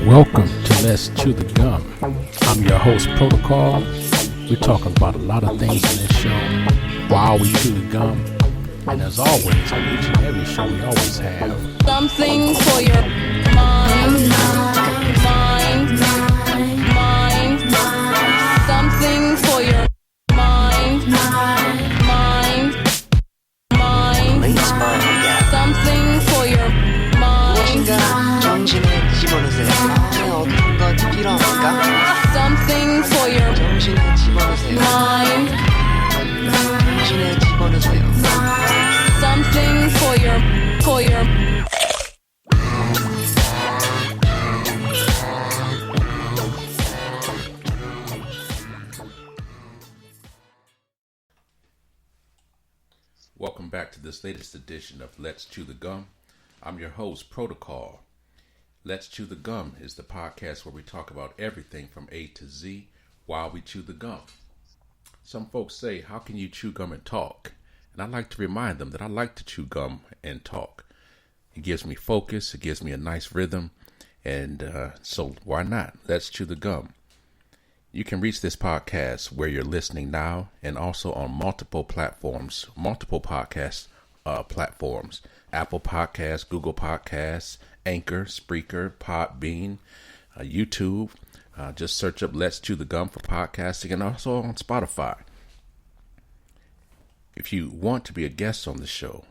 Welcome to Let's Chew the Gum. I'm your host, Protocol. We're talking about a lot of things in this show while we chew the gum. And as always, on each and every show, we always have something for your mind. Something for your mind. Something for your mind. 정신을 집어넣으세요. 어떤 건 필요합니까? Something for your 정신을 집어넣으세요. mind. 정신을 집어넣으세요. Something for your Welcome back to this latest edition of Let's Chew the Gum. I'm your host, Protocol. Let's Chew the Gum is the podcast where we talk about everything from A to Z while we chew the gum. Some folks say, how can you chew gum and talk? And I like to remind them that I like to chew gum and talk. It gives me focus, it gives me a nice rhythm, and so why not? Let's chew the gum. You can reach this podcast where you're listening now and also on multiple platforms, multiple podcast platforms, Apple Podcasts, Google Podcasts, Anchor, Spreaker, Podbean, YouTube. Just search up Let's Chew the Gum for podcasting, and also on Spotify. If you want to be a guest on the show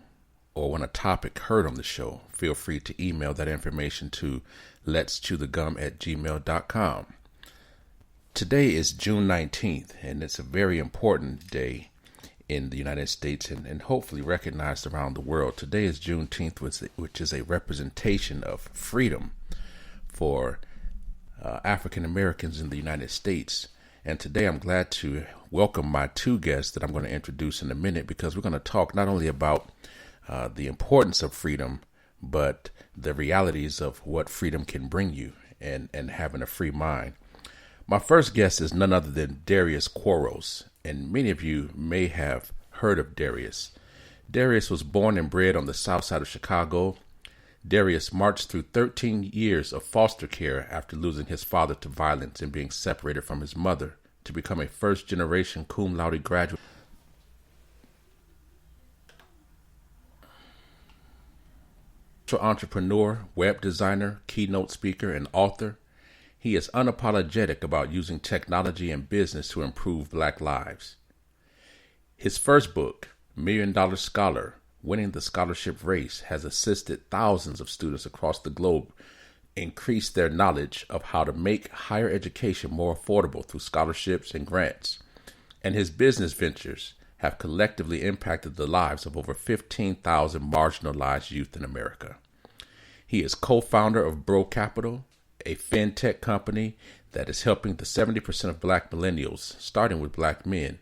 or want a topic heard on the show, feel free to email that information to letschewthegum@gmail.com. Today is June 19th, and it's a very important day in the United States and hopefully recognized around the world. Today is Juneteenth, which is a representation of freedom for African Americans in the United States. And today I'm glad to welcome my two guests that I'm going to introduce in a minute, because we're going to talk not only about the importance of freedom, but the realities of what freedom can bring you and having a free mind. My first guest is none other than Derrius Quarles, and many of you may have heard of Derrius. Derrius was born and bred on the south side of Chicago. Derrius marched through 13 years of foster care after losing his father to violence and being separated from his mother to become a first-generation cum laude graduate. Entrepreneur, web designer, keynote speaker, and author. He is unapologetic about using technology and business to improve Black lives. His first book, $1 Million Scholar, Winning the Scholarship Race, has assisted thousands of students across the globe increase their knowledge of how to make higher education more affordable through scholarships and grants. And his business ventures have collectively impacted the lives of over 15,000 marginalized youth in America. He is co-founder of BREAUX Capital, a fintech company that is helping the 70% of Black millennials, starting with Black men,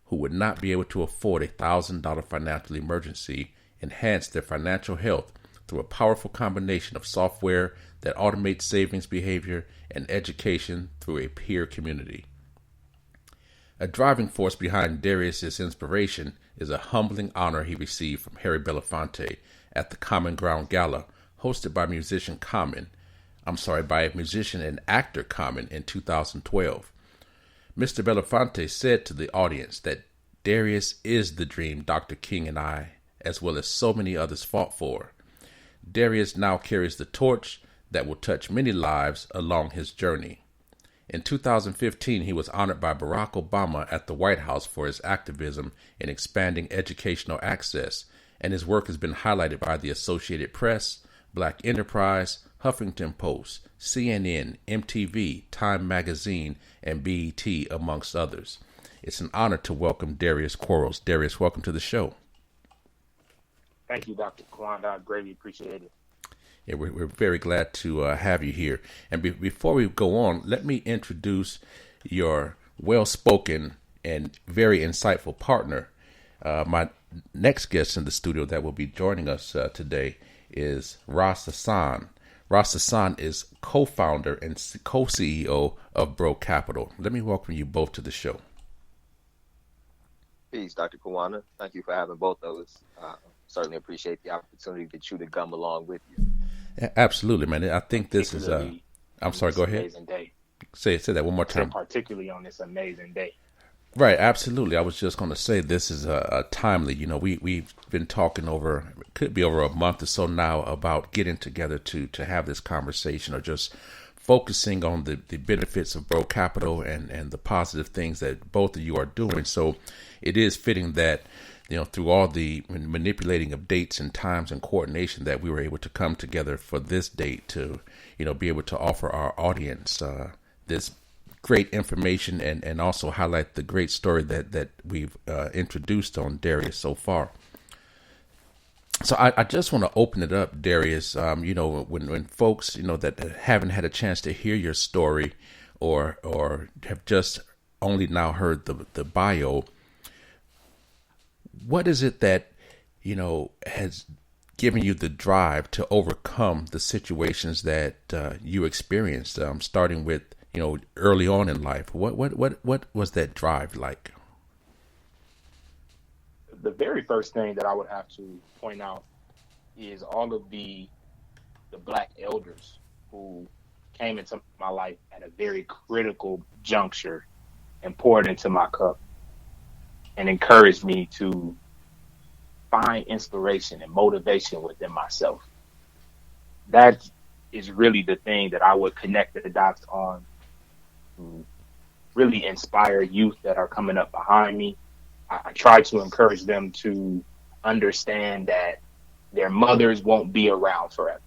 who would not be able to afford a $1,000 financial emergency, enhance their financial health through a powerful combination of software that automates savings behavior and education through a peer community. A driving force behind Derrius' inspiration is a humbling honor he received from Harry Belafonte at the Common Ground Gala, hosted by musician and actor Common in 2012. Mr. Belafonte said to the audience that Derrius is the dream Dr. King and I, as well as so many others, fought for. Derrius now carries the torch that will touch many lives along his journey. In 2015, he was honored by Barack Obama at the White House for his activism in expanding educational access, and his work has been highlighted by the Associated Press, Black Enterprise, Huffington Post, CNN, MTV, Time Magazine, and BET, amongst others. It's an honor to welcome Derrius Quarles. Derrius, welcome to the show. Thank you, Dr. Kwanda. I greatly appreciate it. Yeah, we're very glad to have you here. And before we go on, let me introduce your well-spoken and very insightful partner. My next guest in the studio that will be joining us today is Asan. Asan is co-founder and co-CEO of BREAUX Capital. Let me welcome you both to the show. Peace, Dr. Kawana. Thank you for having both of us. Certainly appreciate the opportunity to chew the gum along with you. Absolutely, man. I think this is I'm on sorry, this go ahead. amazing day. Say that one more I said time. particularly on this amazing day. Right, absolutely. I was just going to say this is a timely. We've been talking over, could be over a month or so now, about getting together to have this conversation, or just focusing on the benefits of BREAUX Capital and the positive things that both of you are doing. So it is fitting that, through all the manipulating of dates and times and coordination, that we were able to come together for this date to, be able to offer our audience this great information and also highlight the great story that we've introduced on Derrius so far. So I just want to open it up, Derrius. When folks, that haven't had a chance to hear your story or have just only now heard the bio, what is it that, has given you the drive to overcome the situations that you experienced, starting with, early on in life? What was that drive like? The very first thing that I would have to point out is all of the Black elders who came into my life at a very critical juncture and poured into my cup and encouraged me to find inspiration and motivation within myself. That is really the thing that I would connect the dots on to really inspire youth that are coming up behind me. I try to encourage them to understand that their mothers won't be around forever,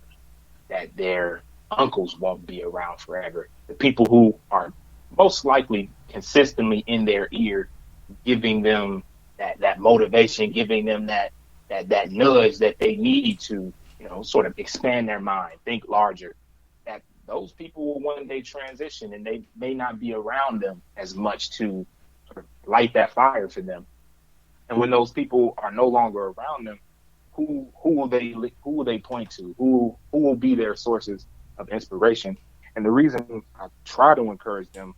that their uncles won't be around forever. The people who are most likely consistently in their ear, giving them that motivation, giving them that nudge that they need to, sort of expand their mind, think larger, that those people will one day transition and they may not be around them as much to sort of light that fire for them. And when those people are no longer around them, who will they point to? Who will be their sources of inspiration? And the reason I try to encourage them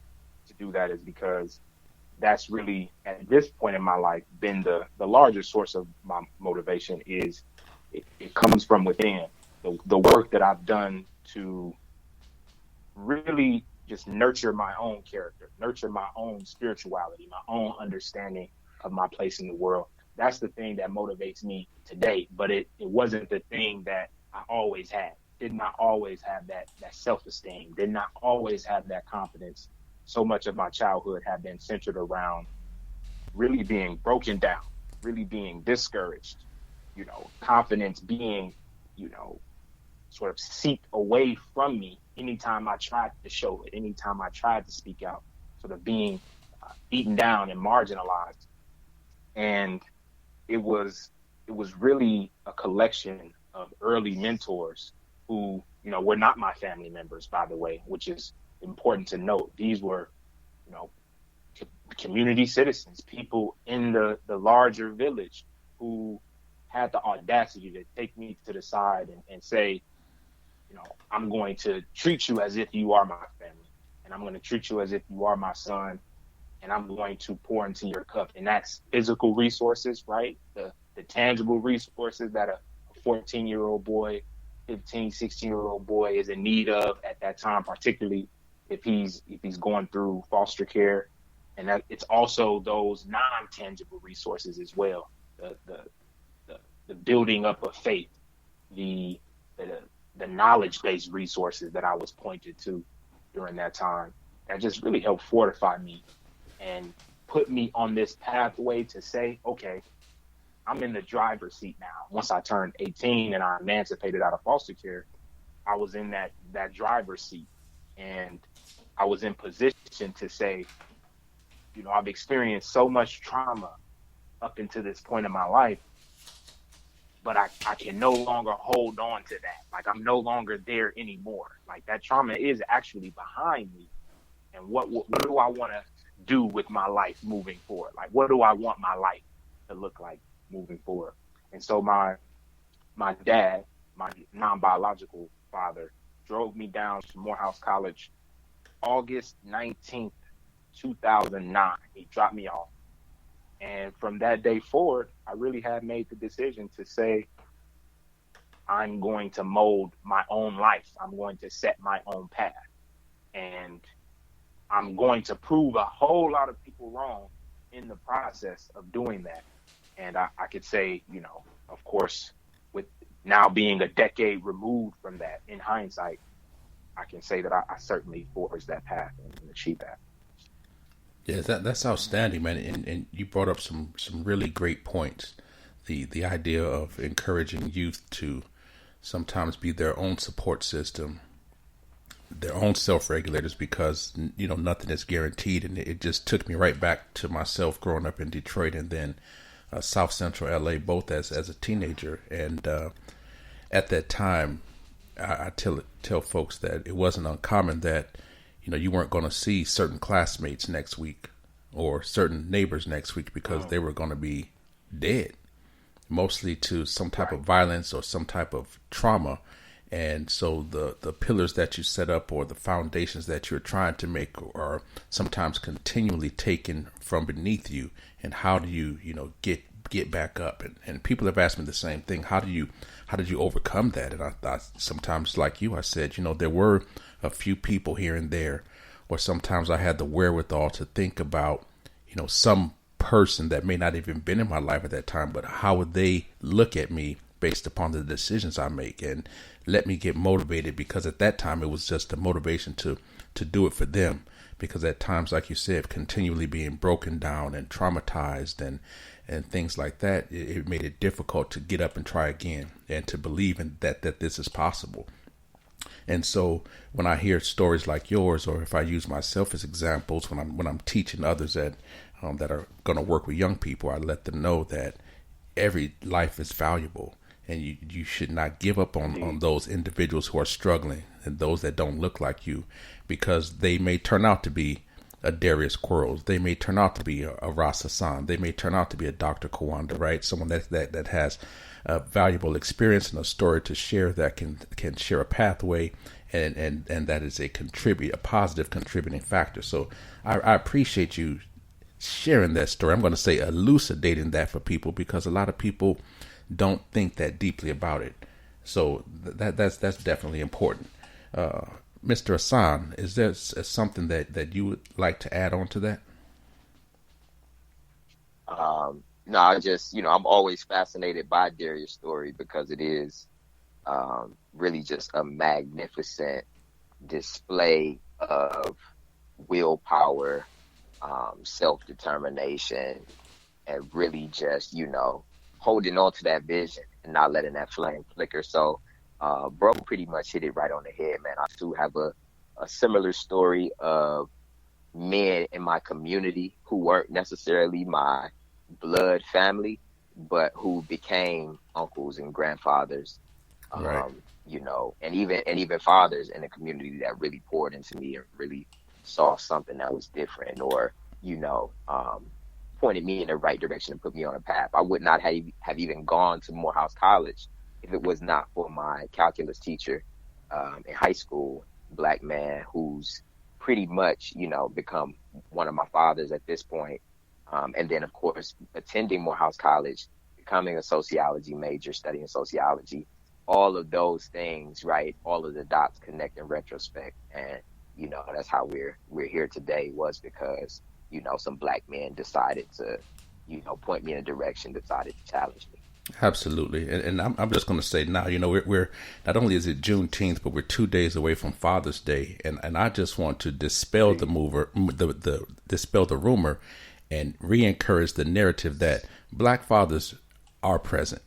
to do that is because that's really, at this point in my life, been the largest source of my motivation. Is it comes from within. The work that I've done to really just nurture my own character, nurture my own spirituality, my own understanding of my place in the world. That's the thing that motivates me today. But it wasn't the thing that I always had. Did not always have that self-esteem. Did not always have that confidence. So much of my childhood had been centered around really being broken down, really being discouraged, confidence being, sort of seeped away from me anytime I tried to show it, anytime I tried to speak out, sort of being beaten down and marginalized. And it was really a collection of early mentors who, were not my family members, by the way, which is important to note. These were, community citizens, people in the larger village who had the audacity to take me to the side and say, I'm going to treat you as if you are my family, and I'm going to treat you as if you are my son, and I'm going to pour into your cup. And that's physical resources, right? The tangible resources that a 14-year-old boy, 15, 16-year-old boy is in need of at that time, particularly if he's going through foster care. And that it's also those non-tangible resources as well. The building up of faith, the knowledge-based resources that I was pointed to during that time, that just really helped fortify me and put me on this pathway to say, okay, I'm in the driver's seat now. Once I turned 18 and I emancipated out of foster care, I was in that driver's seat, and I was in position to say, I've experienced so much trauma up until this point in my life, but I can no longer hold on to that. Like, I'm no longer there anymore. Like, that trauma is actually behind me. And what do I want to do with my life moving forward? Like, what do I want my life to look like moving forward? And so my dad, my non-biological father, drove me down to Morehouse College August 19th, 2009. He dropped me off. And from that day forward, I really had made the decision to say, I'm going to mold my own life. I'm going to set my own path. and I'm going to prove a whole lot of people wrong in the process of doing that. And I could say, of course, with now being a decade removed from that, in hindsight, I can say that I certainly forged that path and achieved that. Yeah, that's outstanding, man. And you brought up some really great points. The idea of encouraging youth to sometimes be their own support system, their own self-regulators, because nothing is guaranteed. And it just took me right back to myself growing up in Detroit and then South Central LA, both as a teenager. And at that time, I tell folks that it wasn't uncommon that you weren't going to see certain classmates next week or certain neighbors next week because they were going to be dead, mostly to some type of violence or some type of trauma. And so the pillars that you set up or the foundations that you're trying to make are sometimes continually taken from beneath you. And how do you, get back up? And people have asked me the same thing. How did you overcome that? And I sometimes, like you, I said, there were a few people here and there, or sometimes I had the wherewithal to think about, some person that may not even been in my life at that time, but how would they look at me based upon the decisions I make, and let me get motivated, because at that time it was just a motivation to do it for them. Because at times, like you said, continually being broken down and traumatized and things like that, it made it difficult to get up and try again and to believe in that this is possible. And so when I hear stories like yours, or if I use myself as examples when I'm teaching others that are going to work with young people, I let them know that every life is valuable, and you should not give up on those individuals who are struggling and those that don't look like you, because they may turn out to be a Derrius Quarles. They may turn out to be a Asan. They may turn out to be a Dr. Kawanda, right? Someone that has a valuable experience and a story to share, that can share a pathway, and that is a positive contributing factor. So I appreciate you sharing that story. I'm going to say elucidating that for people, because a lot of people don't think that deeply about it. So that's definitely important. Mr. Asan, is there something that you would like to add on to that? No, I just, I'm always fascinated by Derrius' story, because it is really just a magnificent display of willpower, self-determination, and really just, holding on to that vision and not letting that flame flicker. So, bro pretty much hit it right on the head, man. I too have a similar story of men in my community who weren't necessarily my blood family, but who became uncles and grandfathers, right. And even fathers in the community that really poured into me and really saw something that was different, or, pointed me in the right direction and put me on a path. I would not have even gone to Morehouse College if it was not for my calculus teacher in high school, black man who's pretty much, become one of my fathers at this point. And then, of course, attending Morehouse College, becoming a sociology major, studying sociology, all of those things, right? All of the dots connect in retrospect. And, that's how we're here today, was because, some black men decided to, point me in a direction, decided to challenge me. Absolutely. And I'm just going to say now, we're not only is it Juneteenth, but we're 2 days away from Father's Day. And I just want to dispel dispel the rumor and re-encourage the narrative that black fathers are present.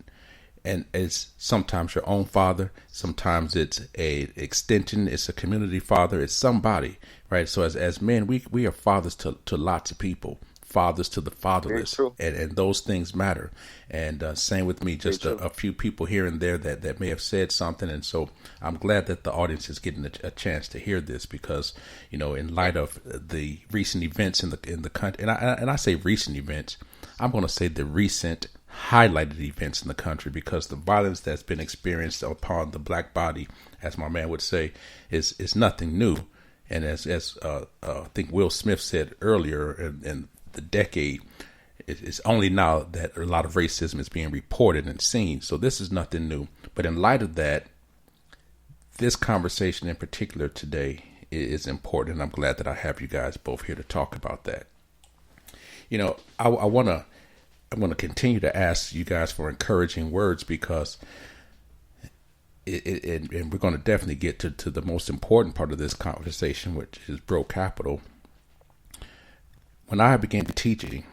And it's sometimes your own father, sometimes it's a extension, it's a community father, it's somebody, right? So as men, we are fathers to lots of people, fathers to the fatherless, and those things matter. And same with me, just a few people here and there that may have said something. And so I'm glad that the audience is getting a chance to hear this, because, in light of the recent events in the country, and I say recent events, I'm going to say the recent highlighted events in the country, because the violence that's been experienced upon the black body, as my man would say, is nothing new. And as I think Will Smith said earlier in the decade, it's only now that a lot of racism is being reported and seen. So this is nothing new. But in light of that, this conversation in particular today is important, and I'm glad that I have you guys both here to talk about that. You know, I want to continue to ask you guys for encouraging words, because and we're going to definitely get to the most important part of this conversation, which is BREAUX Capital. When I began teaching,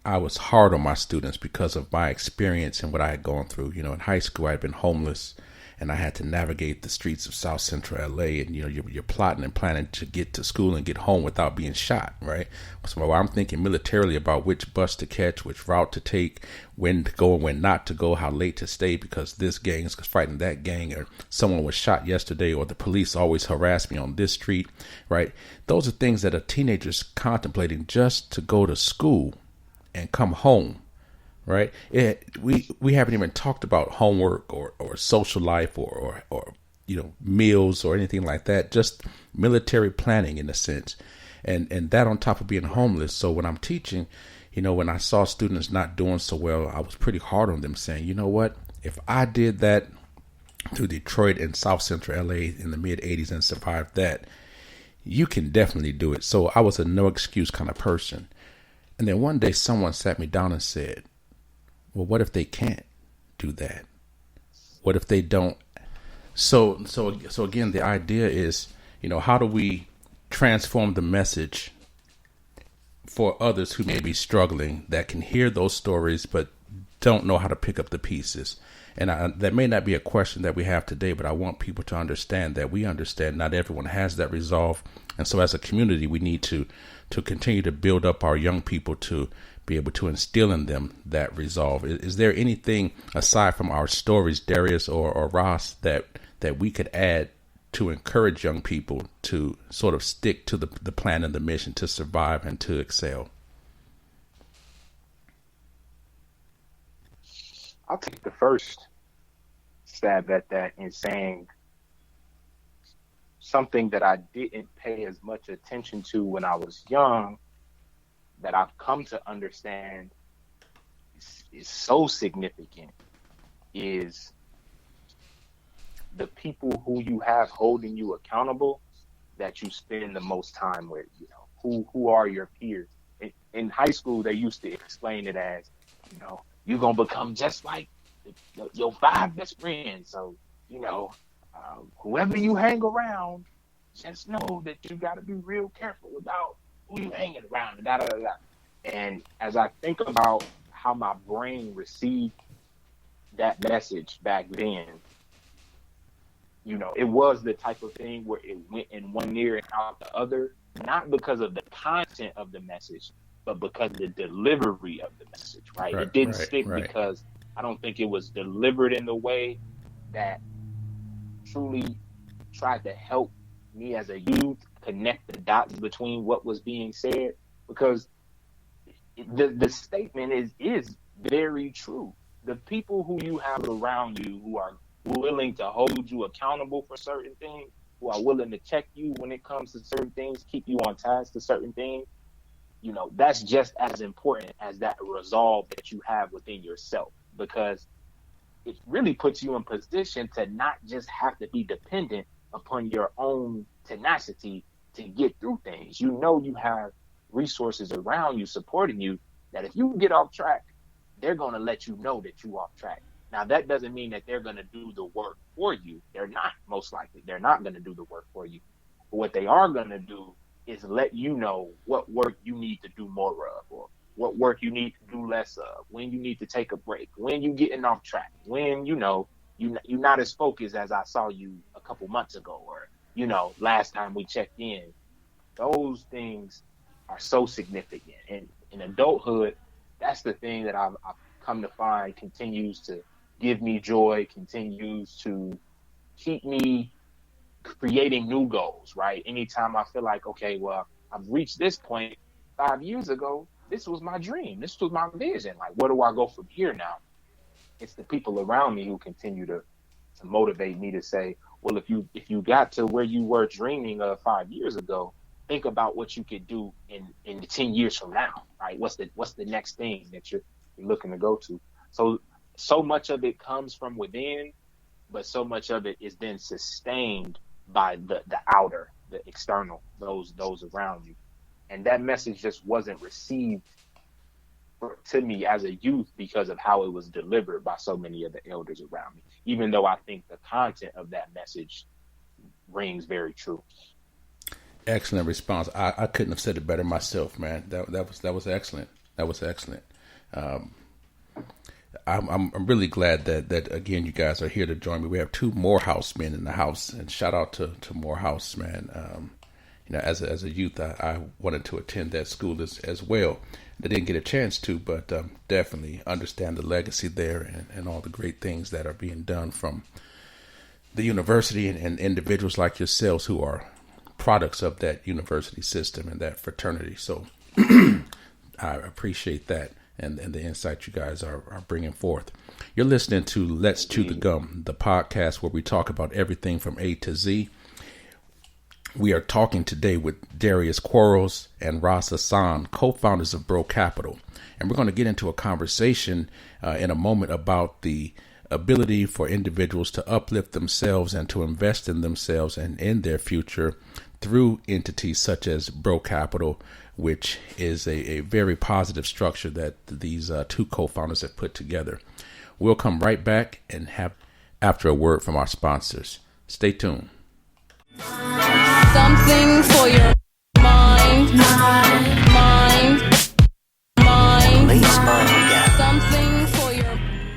I was hard on my students because of my experience and what I had gone through. You know, in high school, I had been homeless, and I had to navigate the streets of South Central LA, and, you know, you're plotting and planning to get to school and get home without being shot, right? So I'm thinking militarily about which bus to catch, which route to take, when to go and when not to go, how late to stay because this gang is fighting that gang, or someone was shot yesterday, or the police always harass me on this street, right? Those are things that a teenager's contemplating just to go to school and come home. Right. We haven't even talked about homework or social life or you know, meals or anything like that. Just military planning in a sense, and that on top of being homeless. So when I'm teaching, you know, when I saw students not doing so well, I was pretty hard on them, saying, you know what, if I did that through Detroit and South Central LA in the mid '80s and survived that, you can definitely do it. So I was a no excuse kind of person. And then one day someone sat me down and said, well, what if they can't do that? What if they don't? So again, the idea is, you know, how do we transform the message for others who may be struggling, that can hear those stories but don't know how to pick up the pieces? And that may not be a question that we have today, but I want people to understand that we understand not everyone has that resolve. And so as a community, we need to continue to build up our young people to be able to instill in them that resolve. Is there anything aside from our stories, Derrius or Ross, that we could add to encourage young people to sort of stick to the plan and the mission to survive and to excel? I'll take the first stab at that in saying something that I didn't pay as much attention to when I was young, that I've come to understand is so significant, is the people who you have holding you accountable that you spend the most time with. You know, who are your peers? In high school, they used to explain it as, you know, you're going to become just like your 5 best friends. So, you know, whoever you hang around, just know that you got to be real careful about who you hanging around. And as I think about how my brain received that message back then, you know, it was the type of thing where it went in one ear and out the other, not because of the content of the message, but because of the delivery of the message, right? It didn't stick because I don't think it was delivered in the way that truly tried to help me as a youth connect the dots between what was being said, because the statement is very true. The people who you have around you who are willing to hold you accountable for certain things, who are willing to check you when it comes to certain things, keep you on task to certain things, you know, that's just as important as that resolve that you have within yourself, because it really puts you in position to not just have to be dependent upon your own tenacity to get through things. You know, you have resources around you supporting you that if you get off track, they're going to let you know that you're off track. Now, that doesn't mean that they're going to do the work for you. They're not, most likely. They're not going to do the work for you. But what they are going to do is let you know what work you need to do more of, or what work you need to do less of, when you need to take a break, when you're getting off track, when, you know, you're not as focused as I saw you a couple months ago, or, you know, last time we checked in. Those things are so significant. And in adulthood, that's the thing that I've come to find continues to give me joy, continues to keep me creating new goals, right? Anytime I feel like, okay, well, I've reached this point 5 years ago, this was my dream. This was my vision. Like, where do I go from here now? It's the people around me who continue to motivate me to say, well, if you got to where you were dreaming of 5 years ago, think about what you could do in 10 years from now, right? What's the next thing that you're looking to go to? So much of it comes from within, but so much of it is then sustained by the outer, the external, those around you. And that message just wasn't received to me as a youth because of how it was delivered by so many of the elders around me, even though I think the content of that message rings very true. Excellent response. I couldn't have said it better myself, man. That was excellent. That was excellent. I'm really glad that again you guys are here to join me. We have two Morehouse men in the house, and shout out to Morehouse, man. As a youth, I wanted to attend that school as well. I didn't get a chance to, but definitely understand the legacy there and all the great things that are being done from the university and individuals like yourselves who are products of that university system and that fraternity. So I appreciate that and the insight you guys are bringing forth. You're listening to Let's Chew the Gum, the podcast where we talk about everything from A to Z. We are talking today with Derrius Quarles and Asan, co-founders of BREAUX Capital. And we're going to get into a conversation in a moment about the ability for individuals to uplift themselves and to invest in themselves and in their future through entities such as BREAUX Capital, which is a very positive structure that these two co-founders have put together. We'll come right back and have after a word from our sponsors. Stay tuned. Something for your mind. Please smile again. Something for your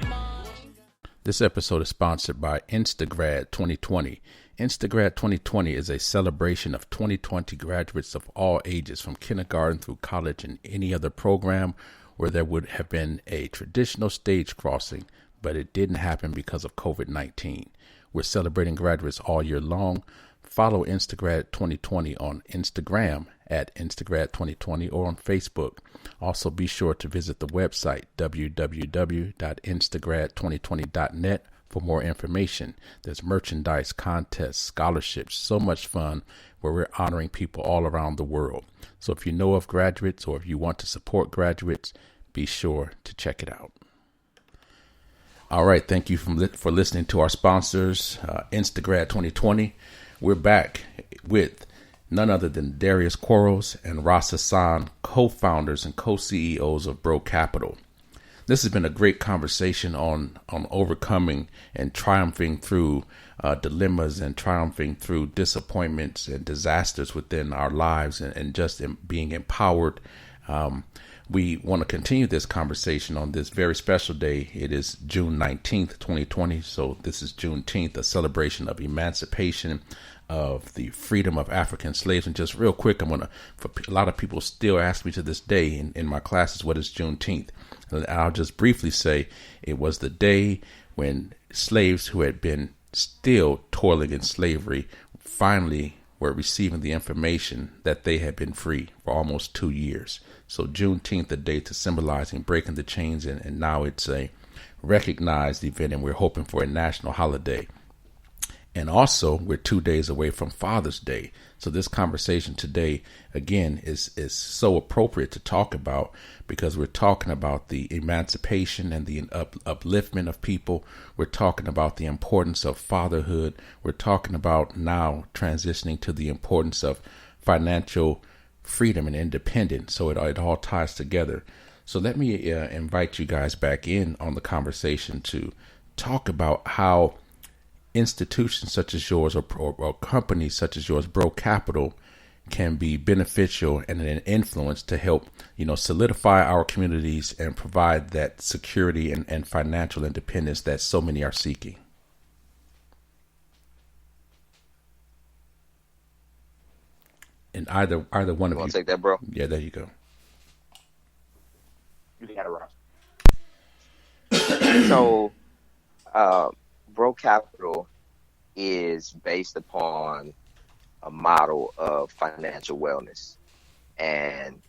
mind. This episode is sponsored by Instagrad 2020. Instagrad 2020 is a celebration of 2020 graduates of all ages, from kindergarten through college and any other program where there would have been a traditional stage crossing, but it didn't happen because of COVID-19. We're celebrating graduates all year long. Follow Instagrad 2020 on Instagram at Instagrad 2020 or on Facebook. Also, be sure to visit the website www.instagrad2020.net for more information. There's merchandise, contests, scholarships, so much fun where we're honoring people all around the world. So if you know of graduates or if you want to support graduates, be sure to check it out. All right. Thank you for listening to our sponsors, Instagrad 2020. We're back with none other than Derrius Quarles and Asan, co-founders and co-CEOs of BREAUX Capital. This has been a great conversation on overcoming and triumphing through dilemmas and triumphing through disappointments and disasters within our lives and just being empowered. We want to continue this conversation on this very special day. It is June 19th, 2020. So this is Juneteenth, a celebration of emancipation, of the freedom of African slaves. And just real quick, for a lot of people still ask me to this day in my classes, what is Juneteenth? And I'll just briefly say it was the day when slaves who had been still toiling in slavery finally were receiving the information that they had been free for almost 2 years. So Juneteenth, a day to symbolizing breaking the chains, and now it's a recognized event, and we're hoping for a national holiday. And also, we're 2 days away from Father's Day. So this conversation today, again, is so appropriate to talk about because we're talking about the emancipation and the upliftment of people. We're talking about the importance of fatherhood. We're talking about now transitioning to the importance of financial freedom and independence. So it all ties together. So let me invite you guys back in on the conversation to talk about how institutions such as yours or companies such as yours, BREAUX Capital, can be beneficial and an influence to help, solidify our communities and provide that security and financial independence that so many are seeking. And either one of you. Want to take that, bro? Yeah, there you go. You got it, Ross. So, BREAUX Capital is based upon a model of financial wellness. And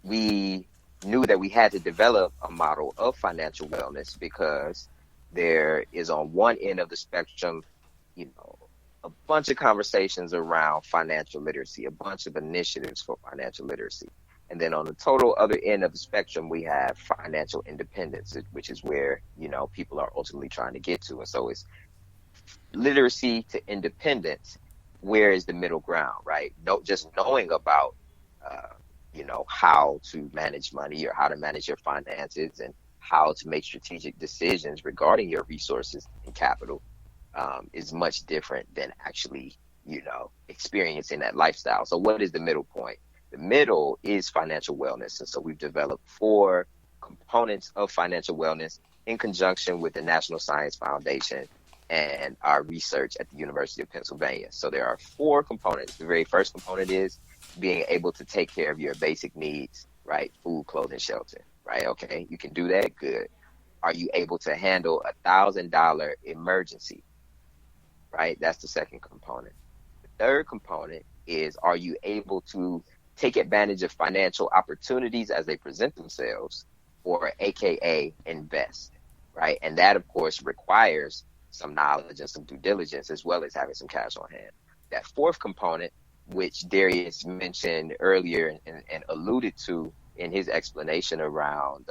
we knew that we had to develop a model of financial wellness because there is on one end of the spectrum, a bunch of conversations around financial literacy, a bunch of initiatives for financial literacy. And then on the total other end of the spectrum, we have financial independence, which is where, people are ultimately trying to get to. And so it's literacy to independence where is the middle ground, right? No, just knowing about, uh, how to manage money or how to manage your finances and how to make strategic decisions regarding your resources and capital is much different than actually, experiencing that lifestyle. So what is the middle point? The middle is financial wellness. And so we've developed 4 components of financial wellness in conjunction with the National Science Foundation and our research at the University of Pennsylvania. So there are 4 components. The very first component is being able to take care of your basic needs, right? Food, clothing, shelter, right? Okay, you can do that. Good. Are you able to handle $1,000 emergency, right? That's the second component. The third component is, are you able to take advantage of financial opportunities as they present themselves, or AKA invest, right? And that, of course, requires some knowledge and some due diligence, as well as having some cash on hand. That fourth component, which Derrius mentioned earlier and alluded to in his explanation around,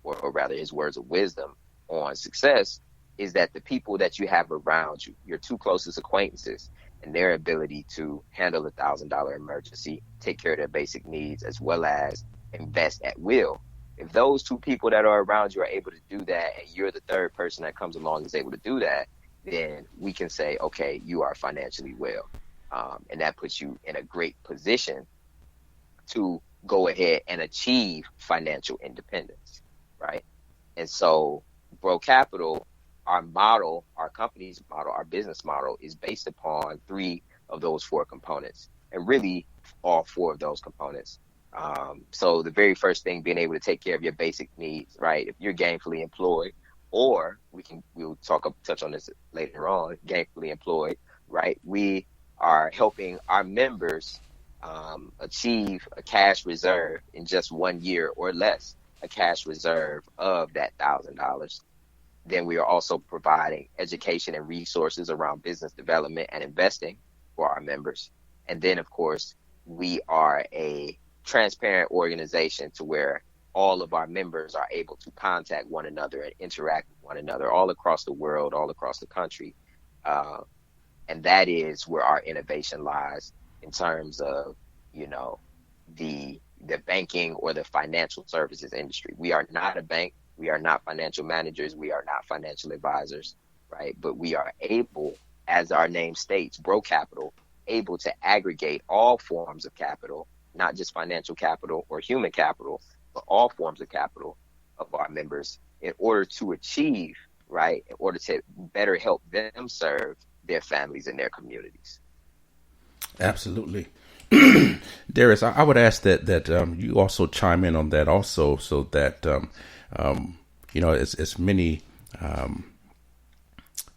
or rather his words of wisdom on success, is that the people that you have around you, your 2 closest acquaintances, and their ability to handle $1,000 emergency, take care of their basic needs, as well as invest at will. If those 2 people that are around you are able to do that, and you're the third person that comes along and is able to do that, then we can say, okay, you are financially well. And that puts you in a great position to go ahead and achieve financial independence, right? And so BREAUX Capital, our model, our company's model, our business model is based upon 3 of those 4 components, and really all 4 of those components. So the very first thing, being able to take care of your basic needs, right? If you're gainfully employed, or we'll touch on this later on, gainfully employed, right? We are helping our members achieve a cash reserve in just 1 year or less, a cash reserve of that $1,000. Then we are also providing education and resources around business development and investing for our members. And then, of course, we are a transparent organization to where all of our members are able to contact one another and interact with one another all across the world, all across the country. And that is where our innovation lies in terms of, the banking or the financial services industry. We are not a bank. We are not financial managers. We are not financial advisors, right? But we are able, as our name states, BREAUX Capital, able to aggregate all forms of capital, not just financial capital or human capital, but all forms of capital of our members in order to achieve, right, in order to better help them serve their families and their communities. Absolutely. Derrius, I would ask that you also chime in on that also, so that as many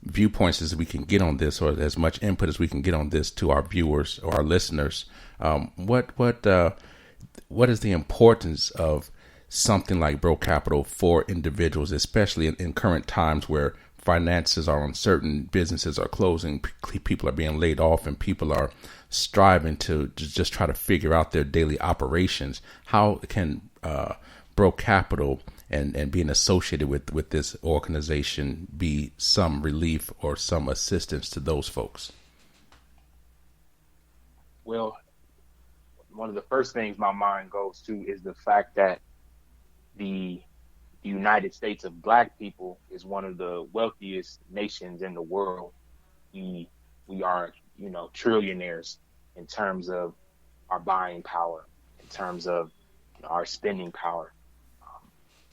viewpoints as we can get on this, or as much input as we can get on this to our viewers or our listeners. What is the importance of something like BREAUX Capital for individuals, especially in current times where finances are uncertain, businesses are closing, people are being laid off, and people are striving to just try to figure out their daily operations? How can BREAUX Capital and being associated with this organization be some relief or some assistance to those folks? Well, one of the first things my mind goes to is the fact that the United States of Black people is one of the wealthiest nations in the world. We are, trillionaires in terms of our buying power, in terms of our spending power.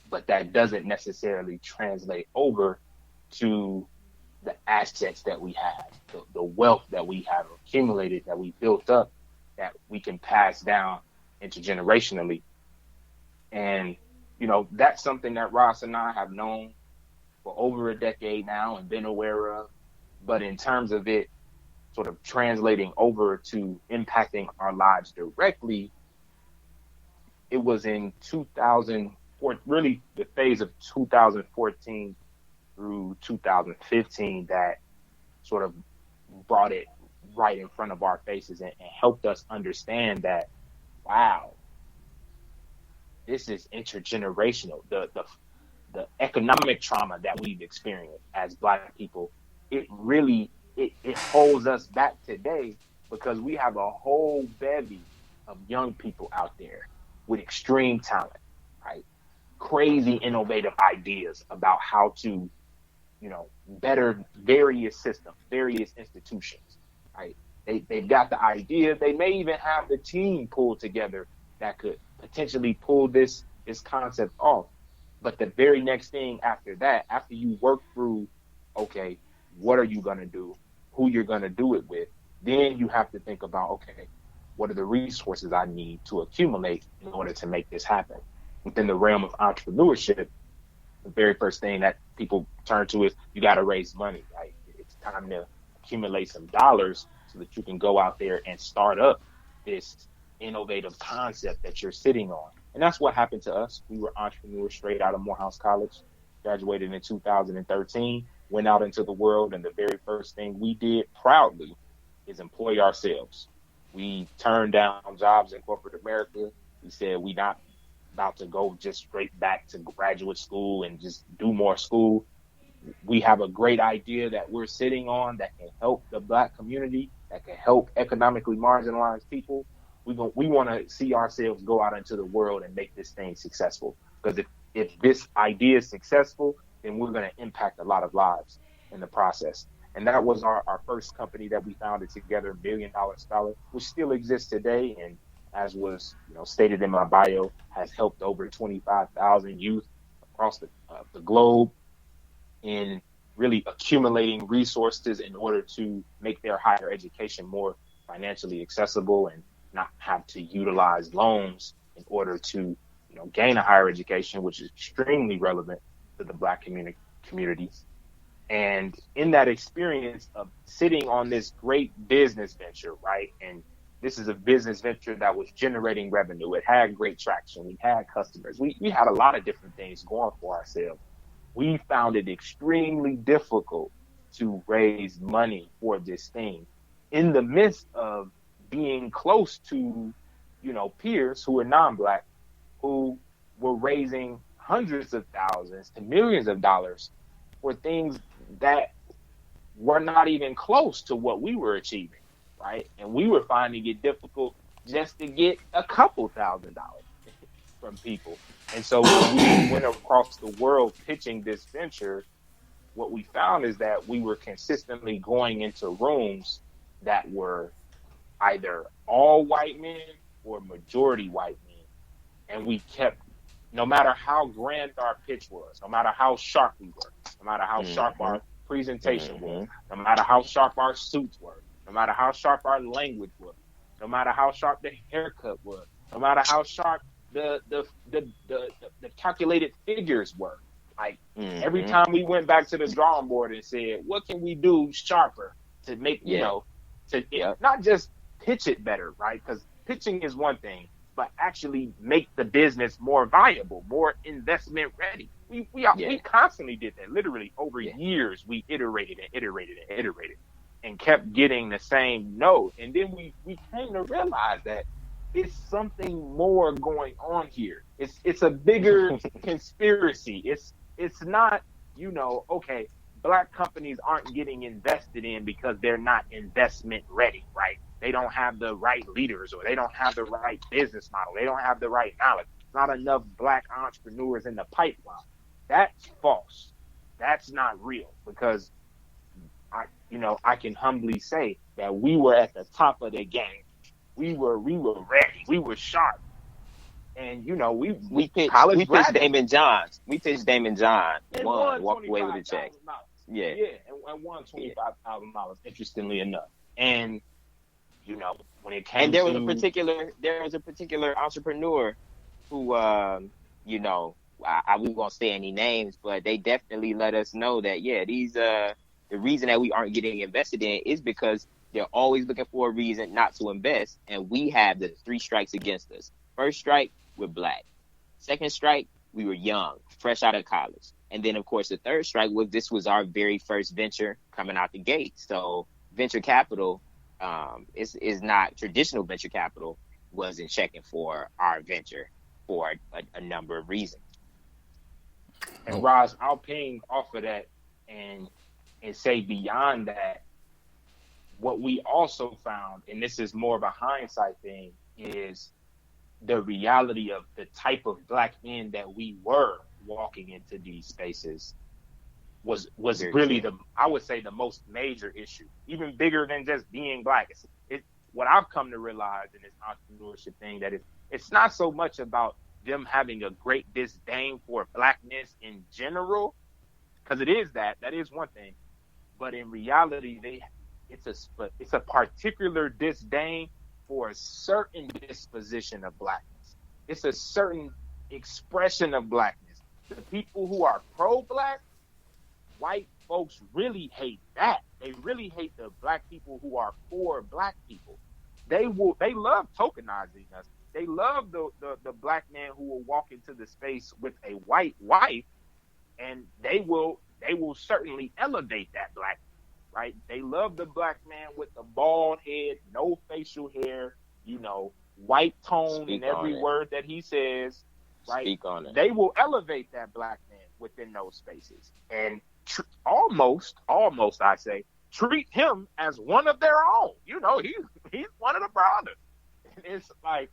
But that doesn't necessarily translate over to the assets that we have, the wealth that we have accumulated, that we built up, that we can pass down intergenerationally. And, that's something that Ross and I have known for over a decade now and been aware of. But in terms of it sort of translating over to impacting our lives directly, it was in 2004, really the phase of 2014 through 2015 that sort of brought it right in front of our faces and helped us understand that, wow, this is intergenerational. The economic trauma that we've experienced as Black people, it really it holds us back today because we have a whole bevy of young people out there with extreme talent, right? Crazy innovative ideas about how to, better various systems, various institutions, right? They've got the idea. They may even have the team pulled together that could potentially pull this concept off. But the very next thing after that, after you work through, okay, what are you going to do? Who you're going to do it with? Then you have to think about, okay, what are the resources I need to accumulate in order to make this happen? Within the realm of entrepreneurship, the very first thing that people turn to is you got to raise money, right? It's time to accumulate some dollars so that you can go out there and start up this innovative concept that you're sitting on. And that's what happened to us. We were entrepreneurs straight out of Morehouse College, graduated in 2013, went out into the world, and the very first thing we did proudly is employ ourselves. We turned down jobs in corporate America. We said we not about to go just straight back to graduate school and just do more school. We have a great idea that we're sitting on that can help the Black community, that can help economically marginalized people. We want to see ourselves go out into the world and make this thing successful. Because if this idea is successful, then we're going to impact a lot of lives in the process. And that was our first company that we founded together, $1 Billion Scholar, which still exists today. And as was stated in my bio, has helped over 25,000 youth across the globe in really accumulating resources in order to make their higher education more financially accessible and not have to utilize loans in order to gain a higher education, which is extremely relevant to the Black community. And in that experience of sitting on this great business venture, right? And this is a business venture that was generating revenue. It had great traction. We had customers. We had a lot of different things going for ourselves. We found it extremely difficult to raise money for this thing in the midst of being close to, peers who are non-Black, who were raising hundreds of thousands to millions of dollars for things that were not even close to what we were achieving, right? And we were finding it difficult just to get a couple $1,000 from people. And so when we went across the world pitching this venture, what we found is that we were consistently going into rooms that were either all white men or majority white men. And we kept, no matter how grand our pitch was, no matter how sharp we were, no matter how sharp our presentation was, no matter how sharp our suits were, no matter how sharp our language was, no matter how sharp the haircut was, no matter how sharp the calculated figures were. Like every time we went back to the drawing board and said, what can we do sharper to make, not just pitch it better, right? Because pitching is one thing, but actually make the business more viable, more investment ready. We constantly did that. Literally over years, we iterated and kept getting the same note. And then we came to realize that it's something more going on here. It's a bigger conspiracy. It's not, okay, Black companies aren't getting invested in because they're not investment ready, right? They don't have the right leaders, or they don't have the right business model. They don't have the right knowledge. Not enough Black entrepreneurs in the pipeline. That's false. That's not real, because I can humbly say that we were at the top of the game. We were ready. We were sharp. And we pitched Damon Johns. We pitched Damon John. Walked away with a check. Yeah, and won $25,000. Interestingly enough, and when it came, and there was a particular entrepreneur who, we won't say any names, but they definitely let us know that these the reason that we aren't getting invested in is because they're always looking for a reason not to invest, and we have the 3 strikes against us. First strike, we're Black. Second strike, we were young, fresh out of college. And then, of course, the third strike was this was our very first venture coming out the gate. So venture capital is not traditional venture capital, wasn't checking for our venture for a number of reasons. And Roz, I'll ping off of that and say beyond that, what we also found, and this is more of a hindsight thing, is the reality of the type of black men that we were walking into these spaces was really I would say the most major issue, even bigger than just being black. What I've come to realize in this entrepreneurship thing, that it's not so much about them having a great disdain for blackness in general, because it is that is one thing, but in reality it's a particular disdain for a certain disposition of blackness. It's a certain expression of blackness. The people who are pro-black, white folks really hate that. They really hate the black people who are for black people. They love tokenizing us. They love the black man who will walk into the space with a white wife, and they will certainly elevate that black man, right? They love the black man with the bald head, no facial hair, white tone in every word that he says, right? Speak on it. They will elevate that black man within those spaces, and almost I say, treat him as one of their own. He's one of the brothers. And it's like,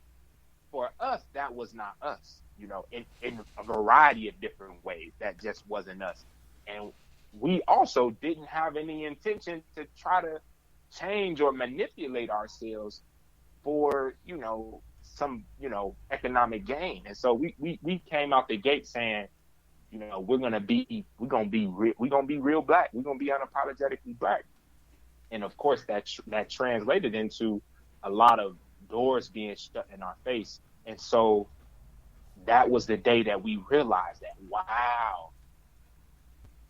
for us, that was not us, in a variety of different ways. That just wasn't us. And we also didn't have any intention to try to change or manipulate ourselves for, some, economic gain. And so we came out the gate saying, we're gonna be real black. We're gonna be unapologetically black. And of course, that translated into a lot of doors being shut in our face. And so that was the day that we realized that, wow,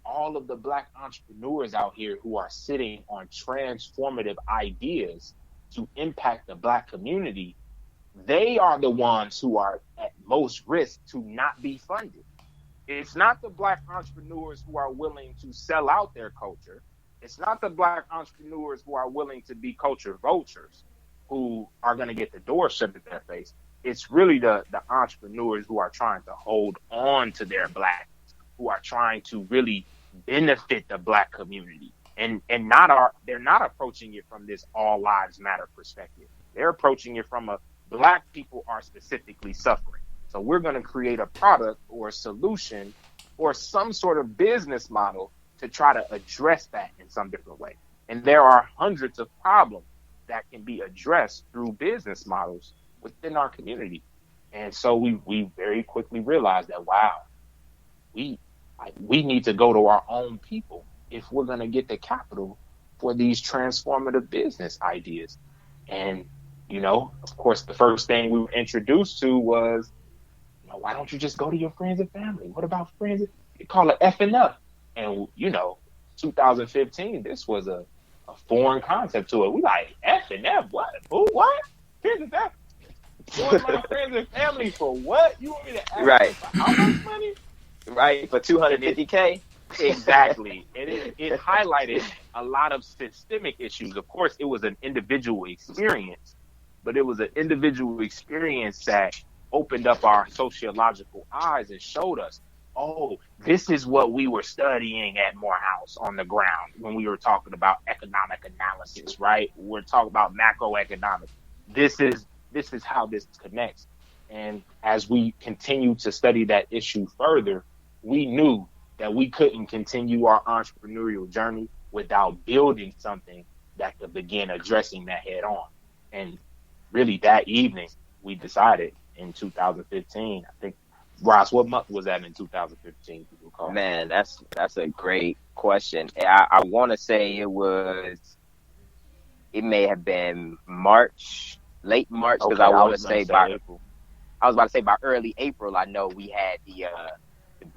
all of the black entrepreneurs out here who are sitting on transformative ideas to impact the black community, they are the ones who are at most risk to not be funded. It's not the black entrepreneurs who are willing to sell out their culture. It's not the black entrepreneurs who are willing to be culture vultures who are going to get the door shut in their face. It's really the entrepreneurs who are trying to hold on to their black, who are trying to really benefit the black community. And they're not approaching it from this all lives matter perspective. They're approaching it from a black people are specifically suffering. So we're going to create a product or a solution or some sort of business model to try to address that in some different way. And there are hundreds of problems that can be addressed through business models within our community. And so we very quickly realized that, wow, we need to go to our own people if we're going to get the capital for these transformative business ideas. And, of course, the first thing we were introduced to was, why don't you just go to your friends and family? What about friends? You call it F and F. And, 2015, this was a foreign concept to it. We like, F and F, what? Who, what? Friends and family? Going to my friends and family for what? You want me to ask Right. for how much money? Right, for $250K. Exactly. And it highlighted a lot of systemic issues. Of course, it was an individual experience, but it was an individual experience that opened up our sociological eyes and showed us, oh, this is what we were studying at Morehouse on the ground when we were talking about economic analysis, right? We're talking about macroeconomics. This is how this connects. And as we continue to study that issue further, we knew that we couldn't continue our entrepreneurial journey without building something that could begin addressing that head on. And really that evening, we decided in 2015, I think, Ross, what month was that in 2015? Man, that's a great question. I want to say it may have been March, late March, because Okay, I want to say April. I was about to say by early April, I know we had the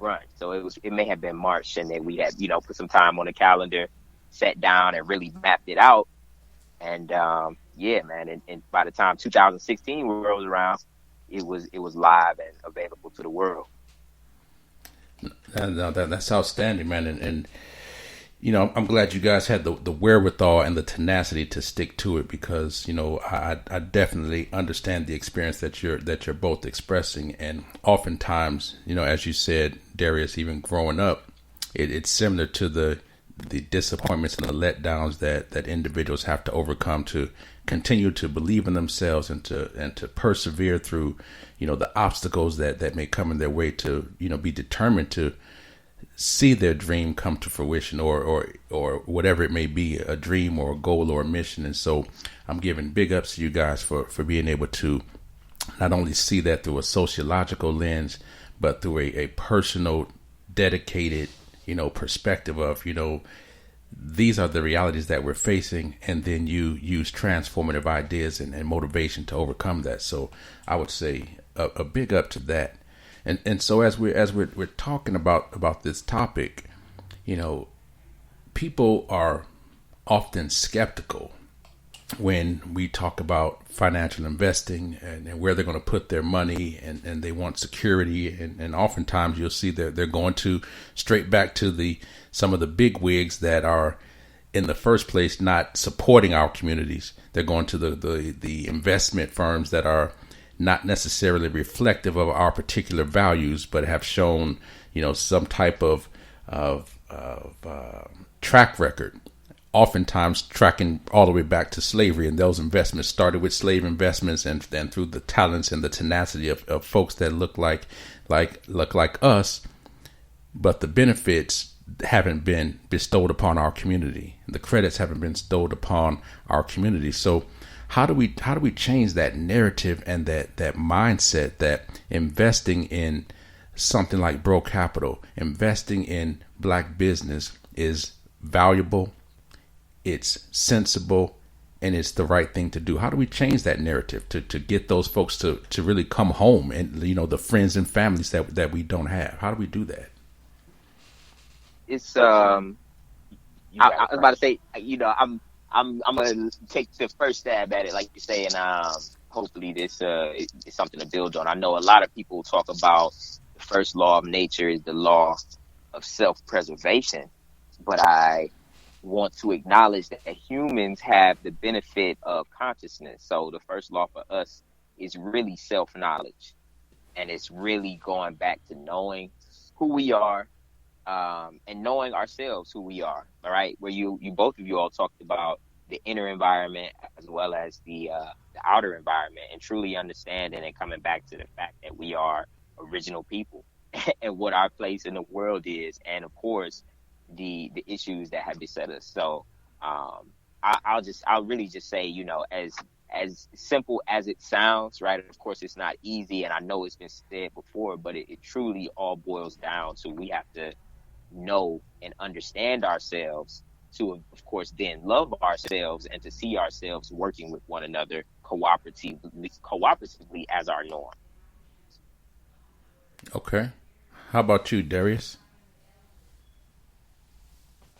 brunch. So it may have been March, and then we had, put some time on the calendar, sat down and really mapped it out. And yeah, man, and by the time 2016 rolls around, it was live and available to the world. That's outstanding, man. And I'm glad you guys had the wherewithal and the tenacity to stick to it, because I definitely understand the experience that you're both expressing. And oftentimes, as you said, Derrius, even growing up, it's similar to the disappointments and the letdowns that individuals have to overcome to continue to believe in themselves and to persevere through, the obstacles that may come in their way, to, be determined to see their dream come to fruition, or whatever it may be, a dream or a goal or a mission. And so I'm giving big ups to you guys for being able to not only see that through a sociological lens, but through a personal, dedicated, perspective of, these are the realities that we're facing, and then you use transformative ideas and motivation to overcome that. So I would say a big up to that. And so as we're talking about this topic, people are often skeptical when we talk about financial investing and where they're going to put their money, and they want security. And oftentimes you'll see they're going to straight back to some of the big wigs that are in the first place not supporting our communities. They're going to the investment firms that are not necessarily reflective of our particular values, but have shown, some type of track record, oftentimes tracking all the way back to slavery. And those investments started with slave investments, and through the talents and the tenacity of folks that look like us, but the benefits haven't been bestowed upon our community. The credits haven't been bestowed upon our community. So how do we change that narrative and that mindset that investing in something like BREAUX Capital, investing in Black business, is valuable, it's sensible, and it's the right thing to do? How do we change that narrative to get those folks to really come home, and the friends and families that we don't have? How do we do that? It's I was about to say, I'm gonna take the first stab at it, like you say, and hopefully this is something to build on. I know a lot of people talk about the first law of nature is the law of self-preservation, but I want to acknowledge that humans have the benefit of consciousness. So the first law for us is really self-knowledge, and it's really going back to knowing who we are, and knowing ourselves, who we are. All right, where you both of you all talked about the inner environment as well as the outer environment, and truly understanding and coming back to the fact that we are original people and what our place in the world is, and of course the issues that have beset us. So I'll really just say, as simple as it sounds, right? Of course it's not easy, and I know it's been said before, but it truly all boils down to, we have to know and understand ourselves to, of course, then love ourselves and to see ourselves working with one another cooperatively as our norm. Okay. How about you, Derrius?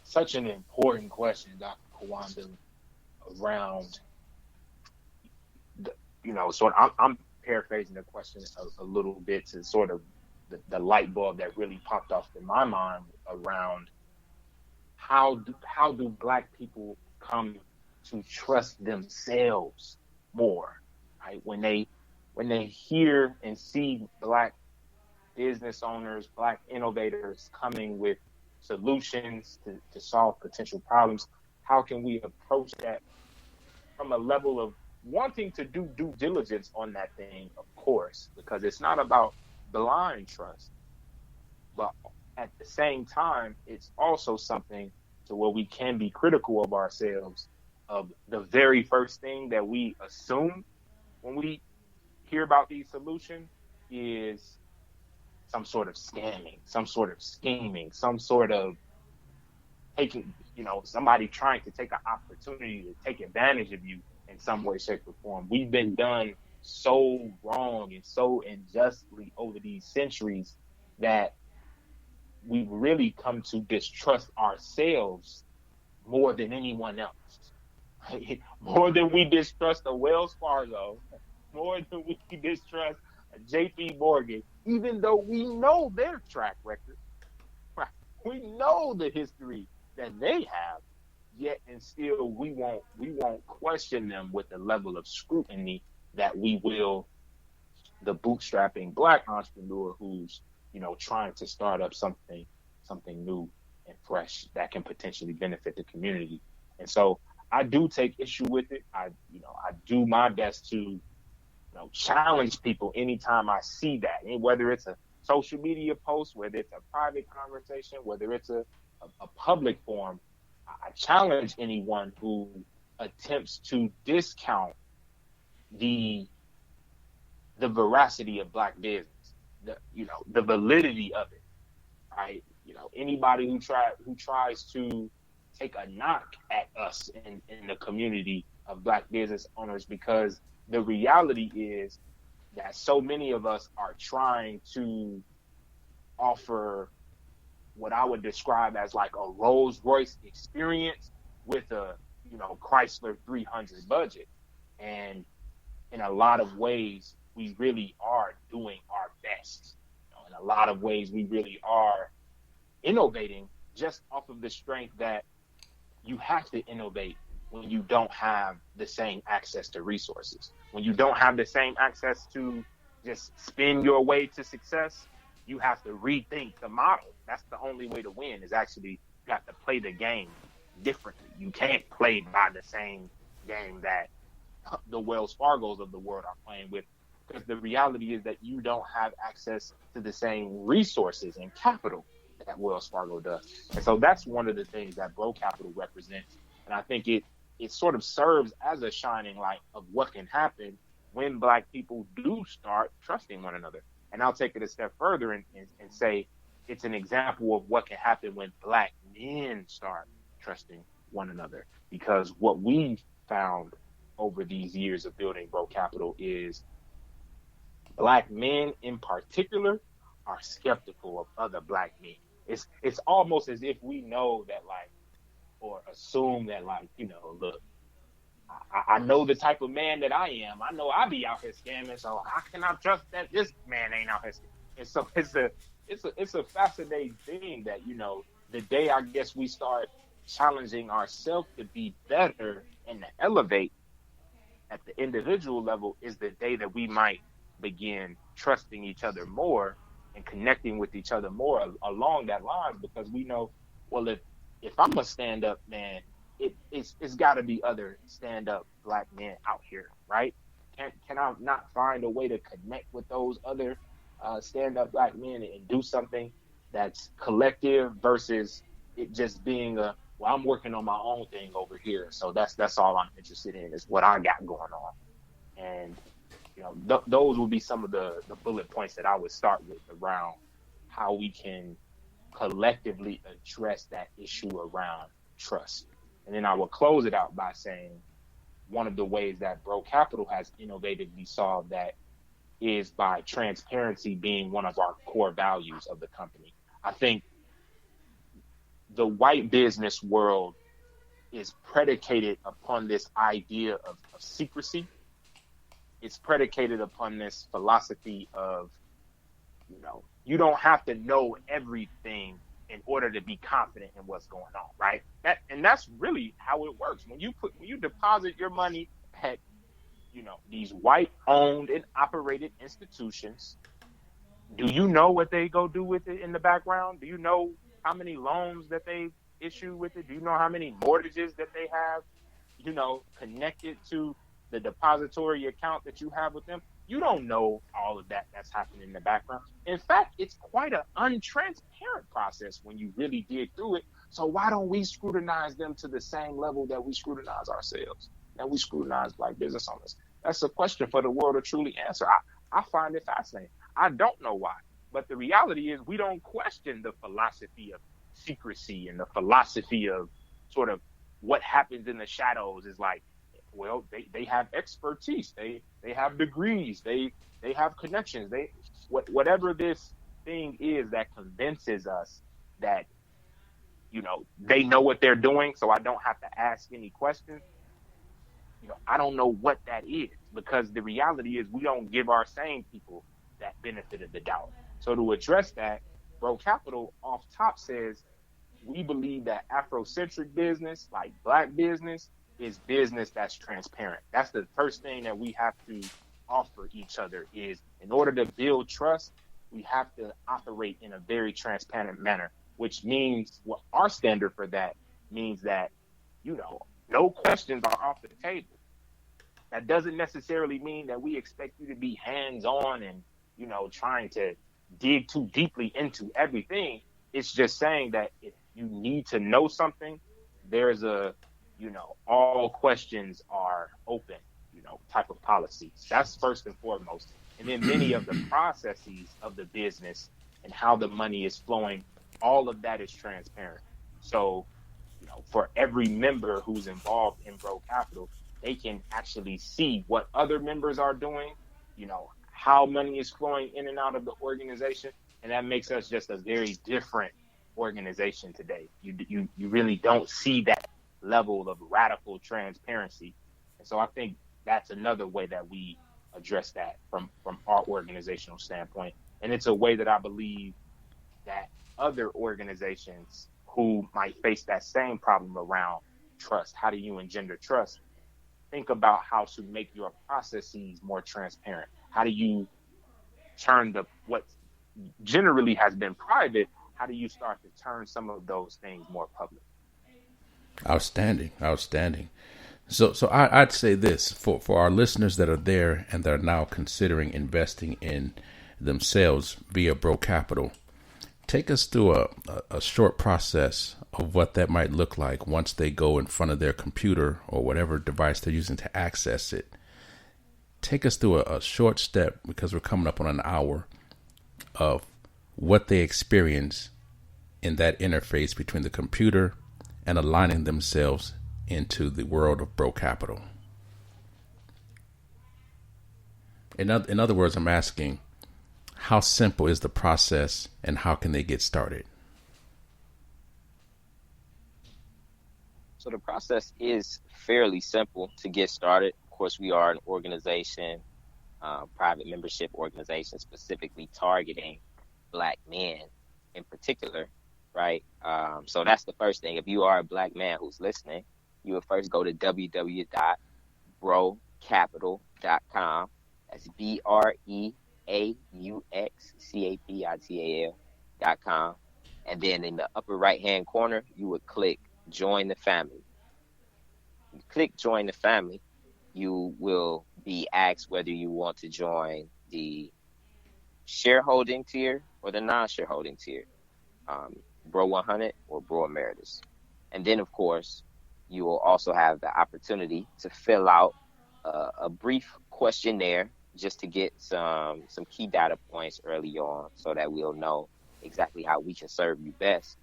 Such an important question, Dr. Kawanda, around, so I'm paraphrasing the question a little bit to sort of the light bulb that really popped off in my mind around how do Black people come to trust themselves more, right? When they hear and see Black business owners, Black innovators coming with solutions to solve potential problems, how can we approach that from a level of wanting to do due diligence on that thing, of course, because it's not about blind trust, but at the same time, it's also something to where we can be critical of ourselves, of the very first thing that we assume when we hear about these solutions is some sort of scamming, some sort of scheming, some sort of taking, somebody trying to take an opportunity to take advantage of you in some way, shape, or form. We've been done so wrong and so unjustly over these centuries that we've really come to distrust ourselves more than anyone else. Right? More than we distrust a Wells Fargo, more than we distrust a JP Morgan, even though we know their track record. Right? We know the history that they have, yet and still we won't question them with the level of scrutiny that we will the bootstrapping Black entrepreneur who's trying to start up something new and fresh that can potentially benefit the community. And so I do take issue with it. I do my best to challenge people anytime I see that, and whether it's a social media post, whether it's a private conversation, whether it's a public forum. I challenge anyone who attempts to discount the veracity of Black business, the validity of it, right? Anybody who tries to take a knock at us in the community of Black business owners, because the reality is that so many of us are trying to offer what I would describe as like a Rolls Royce experience with a Chrysler 300 budget. And in a lot of ways, we really are doing our best. In a lot of ways, we really are innovating just off of the strength that you have to innovate when you don't have the same access to resources. When you don't have the same access to just spin your way to success, you have to rethink the model. That's the only way to win, is actually you have to play the game differently. You can't play by the same game that the Wells Fargos of the world are playing with, because the reality is that you don't have access to the same resources and capital that Wells Fargo does. And so that's one of the things that BREAUX Capital represents. And I think it sort of serves as a shining light of what can happen when Black people do start trusting one another. And I'll take it a step further and say it's an example of what can happen when Black men start trusting one another. Because what we've found over these years of building BREAUX Capital is Black men in particular are skeptical of other Black men. It's almost as if we know that, like, or assume that, like, look, I know the type of man that I am. I know I be out here scamming, so how can I trust that this man ain't out here scamming? And so it's a fascinating thing that, the day I guess we start challenging ourselves to be better and to elevate at the individual level is the day that we might begin trusting each other more and connecting with each other more along that line, because we know, well, if I'm a stand-up man, it's got to be other stand-up Black men out here, right? Can I not find a way to connect with those other stand-up Black men and do something that's collective versus it just being I'm working on my own thing over here, so that's all I'm interested in is what I got going on. And those would be some of the bullet points that I would start with around how we can collectively address that issue around trust. And then I will close it out by saying one of the ways that BREAUX Capital has innovatively solved that is by transparency being one of our core values of the company. I think the white business world is predicated upon this idea of secrecy. It's predicated upon this philosophy of, you don't have to know everything in order to be confident in what's going on, right? And that's really how it works. When you deposit your money at, these white-owned and operated institutions, do you know what they go do with it in the background? Do you know how many loans that they issue with it? Do you know how many mortgages that they have, connected to the depository account that you have with them? You don't know all of that that's happening in the background. In fact, it's quite an untransparent process when you really dig through it. So why don't we scrutinize them to the same level that we scrutinize ourselves, that we scrutinize Black business owners? That's a question for the world to truly answer. I find it fascinating. I don't know why, but the reality is we don't question the philosophy of secrecy and the philosophy of sort of what happens in the shadows is like, well, they have expertise, they have degrees, they have connections, whatever this thing is that convinces us that they know what they're doing, so I don't have to ask any questions. I don't know what that is, because the reality is we don't give our same people that benefit of the doubt. So to address that, BREAUX Capital off top says we believe that Afrocentric business, like Black business, is business that's transparent. That's the first thing that we have to offer each other is, in order to build trust, we have to operate in a very transparent manner. which means what our standard for that means that, no questions are off the table. That doesn't necessarily mean that we expect you to be hands-on and, trying to dig too deeply into everything. It's just saying that if you need to know something, there's a, all questions are open, type of policy. That's first and foremost. And then many of the processes of the business and how the money is flowing, all of that is transparent. So, for every member who's involved in BREAUX Capital, they can actually see what other members are doing, how money is flowing in and out of the organization. And that makes us just a very different organization today. You really don't see that level of radical transparency. And so I think that's another way that we address that from our organizational standpoint. And it's a way that I believe that other organizations who might face that same problem around trust, how do you engender trust? Think about how to make your processes more transparent. How do you turn what generally has been private, how do you start to turn some of those things more public? Outstanding. So I'd say this for our listeners that are there and that are now considering investing in themselves via BREAUX Capital. Take us through a short process of what that might look like once they go in front of their computer or whatever device they're using to access it. Take us through a short step, because we're coming up on an hour, of what they experience in that interface between the computer and aligning themselves into the world of BREAUX Capital. In other words, I'm asking, how simple is the process and how can they get started? So the process is fairly simple to get started. Of course, we are an organization, private membership organization, specifically targeting Black men in particular, right? So that's the first thing. If you are a Black man who's listening, you would first go to www.BREAUXcapital.com. That's BREAUXCAPITAL.com. And then in the upper right-hand corner, you would click Join the Family. You click Join the Family, you will be asked whether you want to join the shareholding tier or the non-shareholding tier, Bro 100 or Bro Emeritus. And then, of course, you will also have the opportunity to fill out a brief questionnaire just to get some key data points early on so that we'll know exactly how we can serve you best.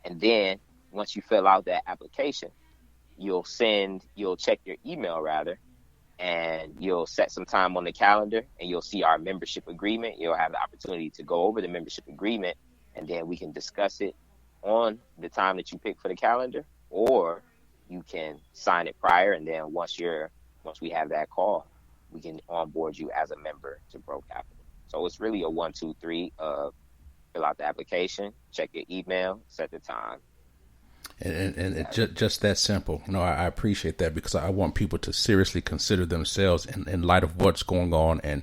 And then once you fill out that application, you'll check your email rather, and you'll set some time on the calendar and you'll see our membership agreement. You'll have the opportunity to go over the membership agreement, and then we can discuss it on the time that you pick for the calendar, or you can sign it prior. And then once we have that call, we can onboard you as a member to BREAUX Capital. So it's really a 1, 2, 3 of fill out the application, check your email, set the time. And it's just that simple. I appreciate that, because I want people to seriously consider themselves in light of what's going on. And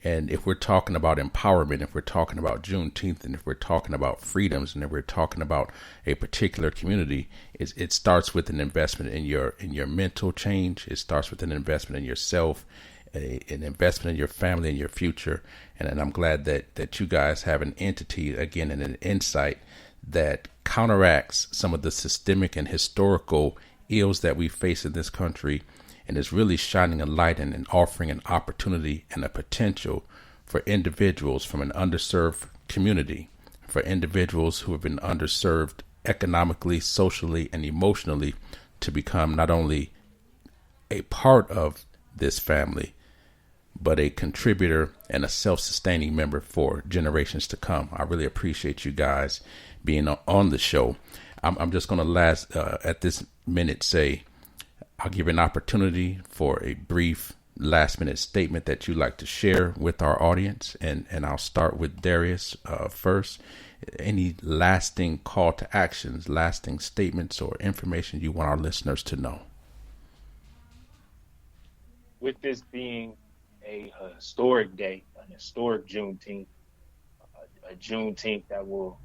if we're talking about empowerment, if we're talking about Juneteenth, and if we're talking about freedoms, and if we're talking about a particular community, it starts with an investment in your mental change. It starts with an investment in yourself, an investment in your family and your future. And I'm glad that you guys have an entity, again, and an insight that counteracts some of the systemic and historical ills that we face in this country, and is really shining a light and offering an opportunity and a potential for individuals from an underserved community, for individuals who have been underserved economically, socially, and emotionally, to become not only a part of this family, but a contributor and a self-sustaining member for generations to come. I really appreciate you guys being on the show. I'm just going to at this minute say, I'll give you an opportunity for a brief last minute statement that you'd like to share with our audience. And I'll start with Derrius first. Any lasting call to actions, lasting statements, or information you want our listeners to know? With this being a historic day, an historic Juneteenth, a Juneteenth that will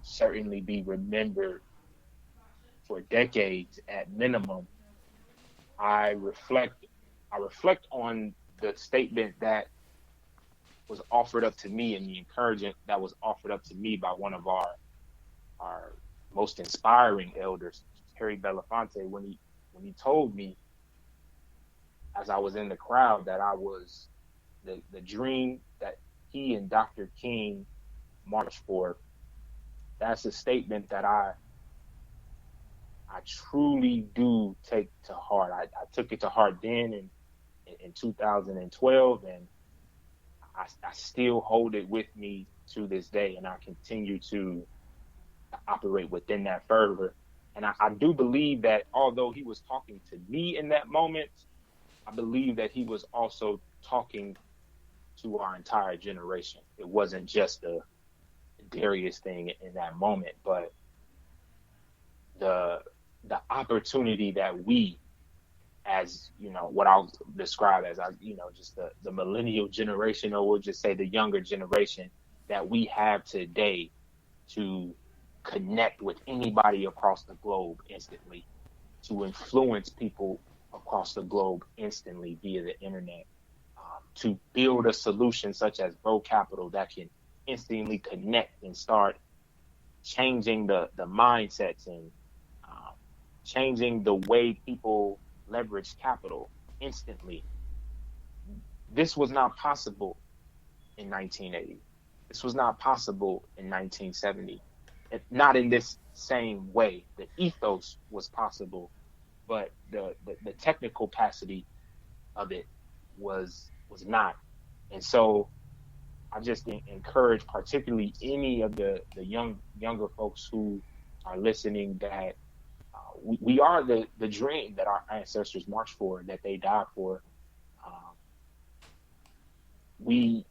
certainly be remembered for decades at minimum, I reflect on the statement that was offered up to me and the encouragement that was offered up to me by one of our most inspiring elders, Harry Belafonte, when he told me as I was in the crowd that I was the dream that he and Dr. King marched for. That's a statement that I truly do take to heart. I took it to heart then in 2012, and I still hold it with me to this day, and I continue to operate within that fervor. And I do believe that although he was talking to me in that moment, I believe that he was also talking to our entire generation. It wasn't just a Derrius thing in that moment, but the opportunity that we, as what I'll describe as just the millennial generation, or we'll just say the younger generation, that we have today to connect with anybody across the globe instantly, to influence people across the globe instantly via the internet, to build a solution such as BREAUX Capital that can instantly connect and start changing the mindsets and changing the way people leverage capital instantly. This was not possible in 1980. This was not possible in 1970. Not in this same way. The ethos was possible, but the technical capacity of it was not. And so I just encourage particularly any of the younger folks who are listening that we are the dream that our ancestors marched for, that they died for. We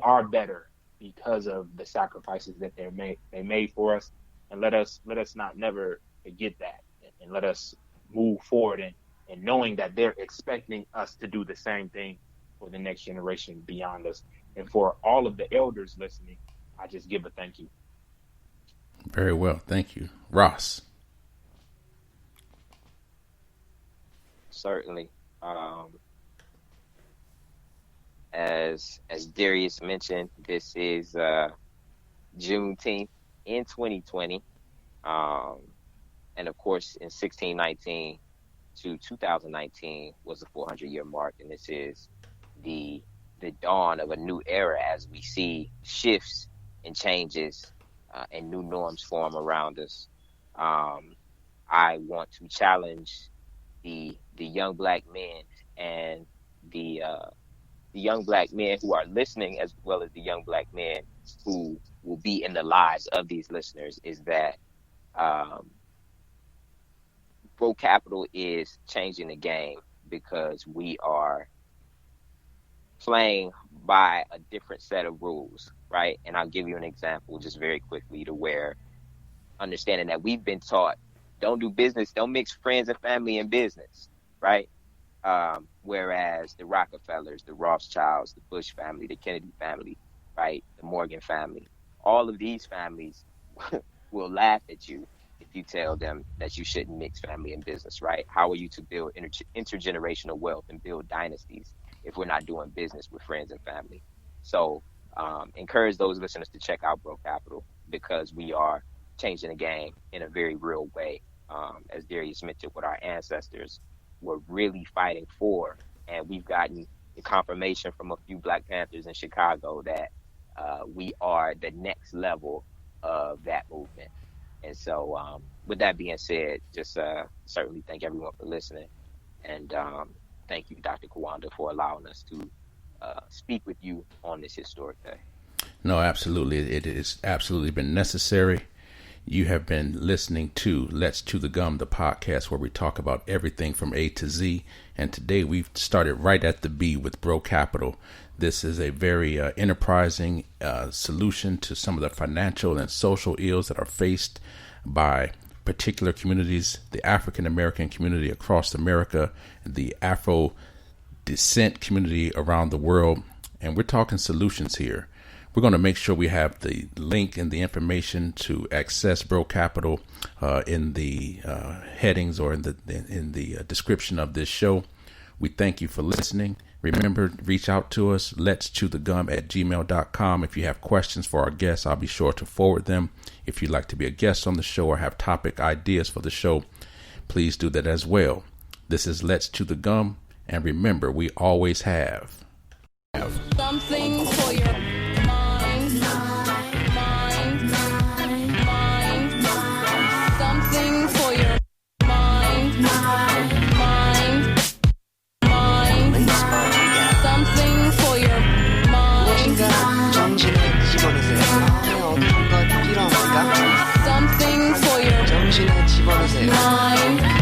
are better because of the sacrifices that they made for us, and let us not never forget that, and let us move forward and knowing that they're expecting us to do the same thing for the next generation beyond us. And for all of the elders listening, I just give a thank you. Very well, thank you. Ross. Certainly. As Derrius mentioned, this is Juneteenth in 2020. And of course, in 1619 to 2019 was the 400-year mark. And this is the dawn of a new era as we see shifts and changes and new norms form around us. I want to challenge the young black men and the young black men who are listening, as well as the young black men who will be in the lives of these listeners, is that BREAUX Capital is changing the game because we are playing by a different set of rules, right? And I'll give you an example just very quickly, to where understanding that we've been taught, don't do business, don't mix friends and family in business, right? Whereas the Rockefellers, the Rothschilds, the Bush family, the Kennedy family, right, the Morgan family, all of these families will laugh at you if you tell them that you shouldn't mix family and business, right? How are you to build intergenerational wealth and build dynasties if we're not doing business with friends and family? So encourage those listeners to check out BREAUX Capital, because we are changing the game in a very real way. As Derrius mentioned, what our ancestors were really fighting for. And we've gotten the confirmation from a few Black Panthers in Chicago that we are the next level of that movement. And so with that being said, just certainly thank everyone for listening. And thank you, Dr. Kawanda, for allowing us to speak with you on this historic day. No, absolutely. It has absolutely been necessary. You have been listening to Let's Chew the Gum, the podcast where we talk about everything from A to Z. And today we've started right at the B with BREAUX Capital. This is a very enterprising solution to some of the financial and social ills that are faced by particular communities, the African American community across America, the Afro descent community around the world. And we're talking solutions here. We're going to make sure we have the link and the information to access BREAUX Capital in the headings or in the description of this show. We thank you for listening. Remember, reach out to us, letschewthegum@gmail.com. If you have questions for our guests, I'll be sure to forward them. If you'd like to be a guest on the show or have topic ideas for the show, please do that as well. This is Let's Chew the Gum, and remember, we always have Something for your mind. Something for your mind. Lace my gap. Something for your mind. 무엇인가 정신을 집어넣으세요. 어떤 것 필요합니까? Something for your 정신을 집어넣으세요. mind.